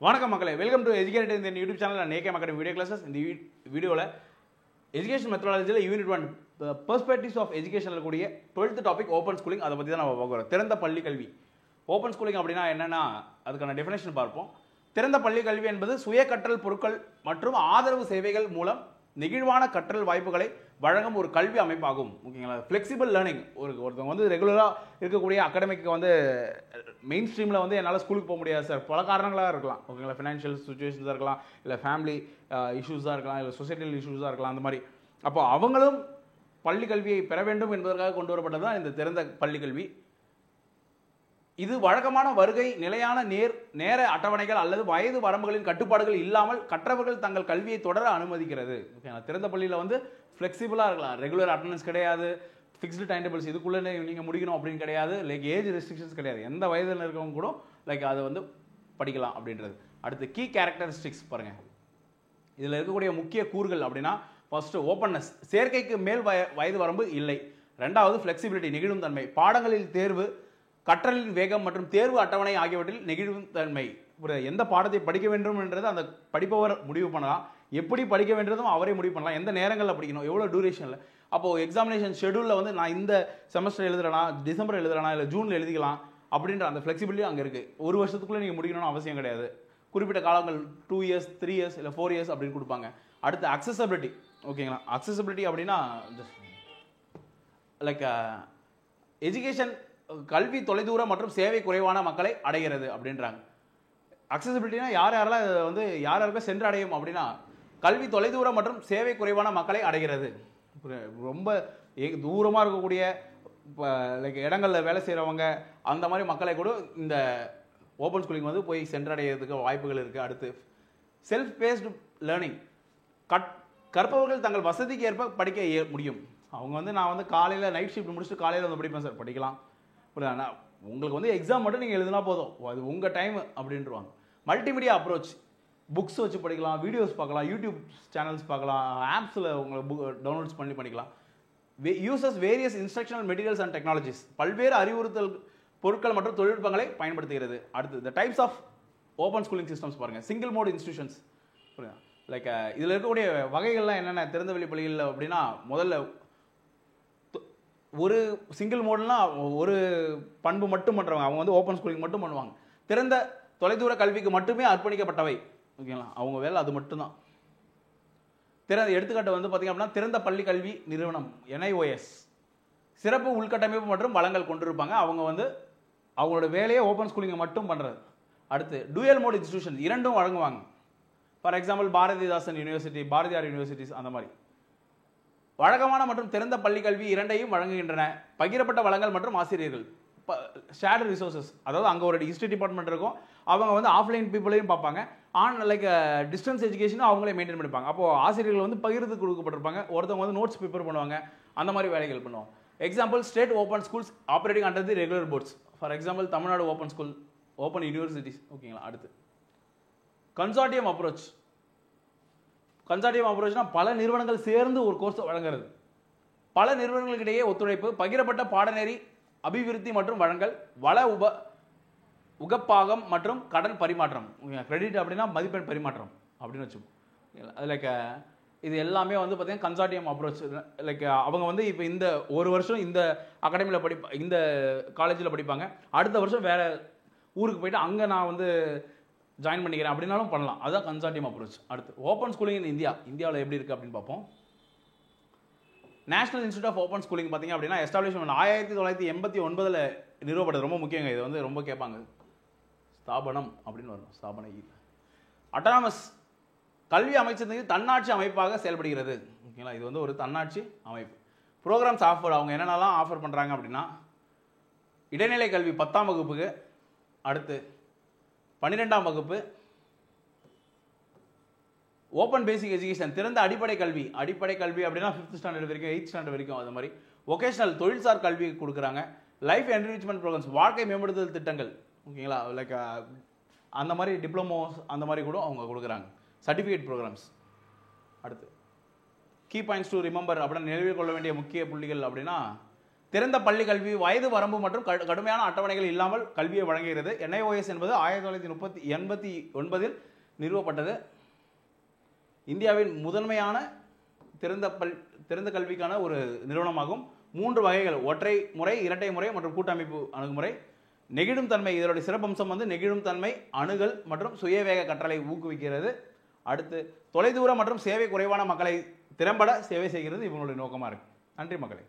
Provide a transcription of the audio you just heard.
வணக்கம் மக்களே, welcome to educated இந்த யூடியூப் சேனல். நான் நேகே மக்கள் வீடியோ கிளாஸஸ். இந்த வீடியோவில் எஜுகேஷன் மெத்தடாலஜியில் யூனிட் 1 பெர்ஸ்பெக்டிவ்ஸ் ஆஃப் எஜுகேஷனில் கூடிய 12th டாபிக் ஓப்பன் ஸ்கூலிங். அதை பற்றி தான் நம்ம பார்க்குறோம். திறந்த பள்ளி கல்வி. ஓப்பன் ஸ்கூலிங் அப்படின்னா என்னென்னா அதுக்கான டெஃபினேஷன் பார்ப்போம். திறந்த பள்ளி கல்வி என்பது சுய கற்றல் பொருட்கள் மற்றும் ஆதரவு சேவைகள் மூலம் நெகிழ்வான கற்றல் வாய்ப்புகளை வழங்கும் ஒரு கல்வி அமைப்பாகும். ஓகேங்களா? Flexible learning. ஒருத்தவங்க வந்து ரெகுலராக இருக்கக்கூடிய அகாடமிக்கு வந்து மெயின் ஸ்ட்ரீமில் வந்து என்னால் ஸ்கூலுக்கு போக முடியாது சார், பல காரணங்களாக இருக்கலாம். ஓகேங்களா? ஃபினான்ஷியல் சுச்சுவேஷன்ஸாக இருக்கலாம், இல்லை ஃபேமிலி இஷ்யூஸாக இருக்கலாம், இல்லை சொசைட்டல் இஷ்யூஸாக இருக்கலாம். அந்த மாதிரி அப்போ அவங்களும் பள்ளி கல்வியை பெற வேண்டும் என்பதற்காக கொண்டு வரப்பட்டது தான் இந்த திறந்த பள்ளி கல்வி. இது வழக்கமான வருகை, நிலையான நேர அட்டவணைகள் அல்லது வயது வரம்புகளின் கட்டுப்பாடுகள் இல்லாமல் கற்றவர்கள் தங்கள் கல்வியை தொடர அனுமதிக்கிறது. ஓகேங்களா? திறந்த பள்ளியில் வந்து ஃப்ளெக்சிபிளாக இருக்கலாம். ரெகுலர் அட்டண்டன்ஸ் கிடையாது, ஃபிக்ஸ்டு டைம் டேபிள்ஸ் இதுக்குள்ளே நீங்கள் முடிக்கணும் அப்படின்னு கிடையாது, லைக் ஏஜ் ரெஸ்ட்ரிக்ஷன்ஸ் கிடையாது. எந்த வயதில் இருக்கவங்க கூட லைக் அதை வந்து படிக்கலாம் அப்படின்றது. அடுத்து கீ கேரக்டரிஸ்டிக்ஸ் பாருங்கள். இதில் இருக்கக்கூடிய முக்கிய கூறுகள் அப்படின்னா ஃபர்ஸ்ட்டு ஓப்பன்னஸ், சேர்க்கைக்கு மேல் வயது வரம்பு இல்லை. ரெண்டாவது ஃப்ளெக்சிபிலிட்டி, நெகிழும் தன்மை, பாடங்களில் தேர்வு, கற்றலின் வேகம் மற்றும் தேர்வு அட்டவணை ஆகியவற்றில் நெகிழும் தன்மை. எந்த பாடத்தை படிக்க வேண்டும் என்றது அந்த படிப்பவர் முடிவு பண்ணலாம், எப்படி படிக்க வேண்டியதும் அவரே முடிவு பண்ணலாம், எந்த நேரங்களில் படிக்கணும், எவ்வளோ டூரேஷனில். அப்போது எக்ஸாமினேஷன் ஷெடியூலில் வந்து நான் இந்த செமஸ்டர் எழுதுறேனா, டிசம்பர் எழுதுறேனா, இல்லை ஜூனில் எழுதிக்கலாம் அப்படின்ற அந்த ஃப்ளெக்சிபிலிட்டி அங்கே இருக்குது. ஒரு வருஷத்துக்குள்ளே நீங்கள் முடிக்கணும்னு அவசியம் கிடையாது. குறிப்பிட்ட காலங்கள் 2 years 3 years இல்லை 4 years அப்படின்னு கொடுப்பாங்க. அடுத்து அக்சசபிலிட்டி. ஓகேங்களா? அக்சசபிலிட்டி அப்படின்னா லைக் எஜுகேஷன் கல்வி தொலைதூர மற்றும் சேவை குறைவான மக்களை அடைகிறது அப்படின்றாங்க. அக்சசிபிலிட்டினா யாரெல்லாம் சென்று அடையும் அப்படின்னா கல்வி தொலைதூரம் மற்றும் சேவை குறைவான மக்களை அடைகிறது. ரொம்ப தூரமாக இருக்கக்கூடிய லைக் இடங்களில் வேலை செய்கிறவங்க அந்த மாதிரி மக்களை கூட இந்த ஓப்பன் ஸ்கூலிங் வந்து போய் சென்றடைகிறதுக்கு வாய்ப்புகள் இருக்குது. அடுத்து செல்ஃப் பேஸ்டு லேர்னிங். கற்பவர்கள் தங்கள் வசதிக்கு ஏற்ப படிக்க முடியும். அவங்க வந்து நான் வந்து காலையில் நைட் ஷிஃப்ட் முடிச்சுட்டு காலையில் வந்து படிப்பேன் சார், படிக்கலாம். உங்களுக்கு வந்து எக்ஸாம் மட்டும் நீங்கள் எழுதினா போதும், அது உங்கள் டைம் அப்படின்ட்டுருவாங்க. மல்டிமீடியா அப்ரோச், புக்ஸ் வச்சு படிக்கலாம், வீடியோஸ் பார்க்கலாம், யூடியூப் சேனல்ஸ் பார்க்கலாம், ஆப்ஸில் உங்களை டவுன்லோட்ஸ் பண்ணிக்கலாம். Uses various instructional materials and technologies, பல்வேறு அறிவுறுத்தல் பொருட்கள் மற்றும் தொழில்நுட்பங்களை பயன்படுத்துகிறது. அடுத்து the types of open schooling systems பாருங்கள். Single mode institutions. லைக் இதில் இருக்கக்கூடிய வகைகள்லாம் என்னென்ன திறந்த வெளி பள்ளிகளில் அப்படின்னா, முதல்ல ஒரு சிங்கிள் மோட்னா ஒரு பண்பு மட்டும் பண்ணுறவங்க, அவங்க வந்து ஓப்பன் ஸ்கூலிங் மட்டும் பண்ணுவாங்க. திறந்த தொலைதூர கல்விக்கு மட்டுமே அர்ப்பணிக்கப்பட்டவை. ஓகேங்களா? அவங்க வேலை அது மட்டும்தான். எடுத்துக்காட்டு வந்து பார்த்தீங்க அப்படின்னா திறந்த பள்ளி கல்வி நிறுவனம் NIOS சிறப்பு உள்கட்டமைப்பு மற்றும் வளங்கள் கொண்டிருப்பாங்க. அவங்க வந்து அவங்களோட வேலையை ஓப்பன் ஸ்கூலிங்கை மட்டும் பண்ணுறது. அடுத்து டூயல் மோட் இன்ஸ்டிடியூஷன், இரண்டும் வழங்குவாங்க. For example Bharathidasan university, Bharathiar universities அந்த மாதிரி. வழக்கமான மற்றும் திறந்த பள்ளி கல்வி இரண்டையும் வழங்குகின்றன. பகிரப்பட்ட வளங்கள் மற்றும் ஆசிரியர்கள், ஷேர்டு ரிசோர்சஸ். அதாவது அங்கே ஒரு ஹிஸ்ட்ரி டிபார்ட்மெண்ட் இருக்கும், அவங்க வந்து ஆஃப்லைன் பீப்புளையும் பார்ப்பாங்க, லைக் டிஸ்டன்ஸ் எஜுகேஷனும் அவங்களே மெயின்டைன் பண்ணிப்பாங்க. அப்போது ஆசிரியர்கள் வந்து பகிர்ந்து கொடுக்கப்பட்டிருப்பாங்க, ஒருத்தவங்க வந்து நோட்ஸ் ப்ரிப்பேர் பண்ணுவாங்க, அந்த மாதிரி வேலைகள் பண்ணுவாங்க. Example state open schools operating under the regular boards. For example Tamil Nadu open school, open universities. ஓகேங்களா? அடுத்து கன்சார்டியம் அப்ரோச். கன்சார்டியம் அப்ரோச்னா பல நிறுவனங்கள் சேர்ந்து ஒரு கோர்ஸ் வழங்குறது. பல நிறுவனங்களுக்கிடையே ஒத்துழைப்பு, பகிரப்பட்ட பாடநெறி அபிவிருத்தி மற்றும் வழங்கல், வள உகப்பாகம் மற்றும் கடன் பரிமாற்றம். கிரெடிட் அப்படின்னா மதிப்பெண் பரிமாற்றம் அப்படின்னு வச்சுக்கோங்க. லைக் இது எல்லாமே வந்து பார்த்தீங்கன்னா கன்சார்டியம் அப்ரோச். லைக் அவங்க வந்து இப்போ இந்த ஒரு வருஷம் இந்த அகாடமியில் இந்த காலேஜில் படிப்பாங்க, அடுத்த வருஷம் வேற ஊருக்கு போயிட்டு அங்கே நான் வந்து ஜாயின் பண்ணிக்கிறேன் அப்படின்னாலும் பண்ணலாம். அதுதான் கன்சார்டியம் அப்ரோச். அடுத்து ஓப்பன் ஸ்கூலிங் இன் இந்தியாவில் எப்படி இருக்குது அப்படின்னு பார்ப்போம். National institute of open schooling பார்த்தீங்க அப்படின்னா எஸ்டாப்ளிஷ்மெண்ட் 1989 நிறுவப்பட்டது. ரொம்ப முக்கியங்க, இது வந்து ரொம்ப கேட்பாங்க. ஸ்தாபனம் அப்படின்னு வரும், ஸ்தாபனை. அட்டானமஸ், கல்வி அமைச்சர் தன்னாட்சி அமைப்பாக செயல்படுகிறது. ஓகேங்களா? இது வந்து ஒரு தன்னாட்சி அமைப்பு. ப்ரோக்ராம்ஸ் ஆஃபர், அவங்க என்னென்னலாம் ஆஃபர் பண்ணுறாங்க அப்படின்னா இடைநிலை கல்வி 10ஆம் வகுப்புக்கு, அடுத்து 12ஆம் வகுப்பு ஓப்பன் பேசிக் எஜுகேஷன், திறந்த அடிப்படை கல்வி. அடிப்படை கல்வி அப்படின்னா 5th ஸ்டாண்டர்ட் வரைக்கும், 8th ஸ்டாண்டர்ட் வரைக்கும். அது மாதிரி வொகேஷனல், தொழில்சார் கல்வி கொடுக்குறாங்க. லைஃப் என்ரிச்மெண்ட் ப்ரோக்ராம்ஸ், வாழ்க்கை மேம்படுத்துதல் திட்டங்கள். ஓகேங்களா? லைக் அந்த மாதிரி டிப்ளமோஸ் அந்த மாதிரி கூட அவங்க கொடுக்குறாங்க. Certificate programmes. அடுத்து கீ பாயிண்ட்ஸ் டு ரிமெம்பர் அப்படின்னா நினைவில் கொள்ள வேண்டிய முக்கிய புள்ளிகள் அப்படின்னா திறந்த பள்ளி கல்வி, வயது வரம்பு மற்றும் கடுமையான அட்டவணைகள் இல்லாமல் கல்வியை வழங்குகிறது. NIOS என்பது 1989 நிறுவப்பட்டது. இந்தியாவின் முதன்மையான திறந்த கல்விக்கான ஒரு நிறுவனமாகும். 3 வகைகள்: ஒற்றை முறை, இரட்டை முறை மற்றும் கூட்டமைப்பு அணுகுமுறை. நெகிழும் தன்மை, இதனுடைய சிறப்பம்சம் நெகிழும் தன்மை, அணுகல் மற்றும் சுயவேக கற்றலை ஊக்குவிக்கிறது. அடுத்து தொலைதூர மற்றும் சேவை குறைவான மக்களை திறம்பட சேவை செய்கிறது இவங்களுடைய நோக்கமாக இருக்கு. நன்றி மக்களே.